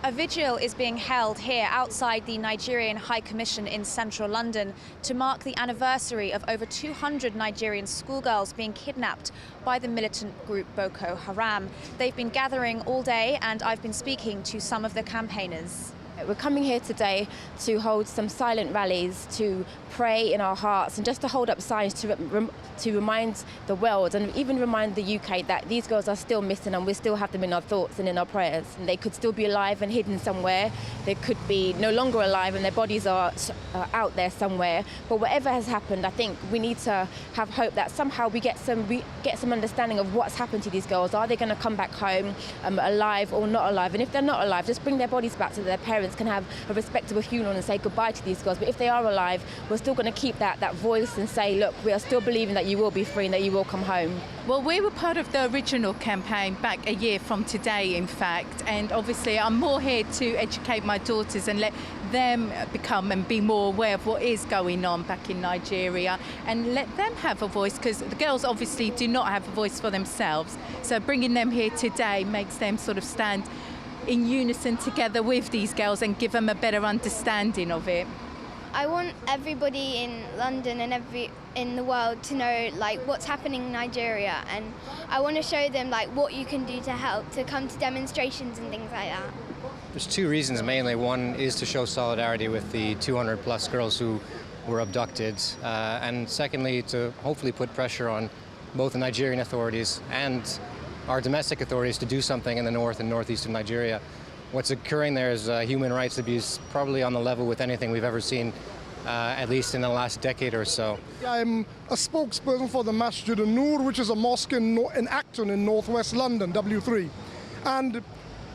A vigil is being held here outside the Nigerian High Commission in central London to mark the anniversary of over 200 Nigerian schoolgirls being kidnapped by the militant group Boko Haram. They've been gathering all day and I've been speaking to some of the campaigners. We're coming here today to hold some silent rallies, to pray in our hearts and just to hold up signs to remind the world and even remind the UK that these girls are still missing and we still have them in our thoughts and in our prayers. And they could still be alive and hidden somewhere. They could be no longer alive and their bodies are out there somewhere. But whatever has happened, I think we need to have hope that somehow we get some understanding of what's happened to these girls. Are they going to come back home alive or not alive? And if they're not alive, just bring their bodies back so their parents can have a respectable funeral and say goodbye to these girls. But if they are alive, we're still going to keep that voice and say, look, we are still believing that you will be free and that you will come home. Well, we were part of the original campaign back a year from today, in fact, and obviously I'm more here to educate my daughters and let them become and be more aware of what is going on back in Nigeria and let them have a voice, because the girls obviously do not have a voice for themselves. So bringing them here today makes them sort of stand in unison together with these girls and give them a better understanding of it. I want everybody in London and in the world to know what's happening in Nigeria, and I want to show them what you can do to help, to come to demonstrations and things like that. There's two reasons mainly. One is to show solidarity with the 200 plus girls who were abducted, and secondly to hopefully put pressure on both the Nigerian authorities and our domestic authorities to do something in the north and northeast of Nigeria. What's occurring there is human rights abuse, probably on the level with anything we've ever seen, at least in the last decade or so. I'm a spokesperson for the Masjid al-Noor, which is a mosque in Acton in northwest London, W3. And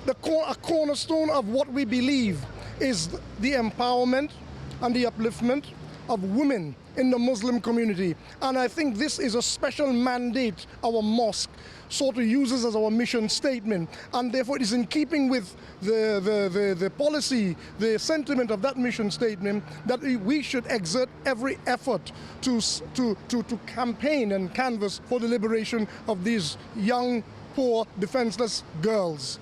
a cornerstone of what we believe is the empowerment and the upliftment of women in the Muslim community. And I think this is a special mandate our mosque sort of uses as our mission statement, and therefore it is in keeping with the policy, the sentiment of that mission statement, that we should exert every effort to campaign and canvass for the liberation of these young, poor, defenseless girls.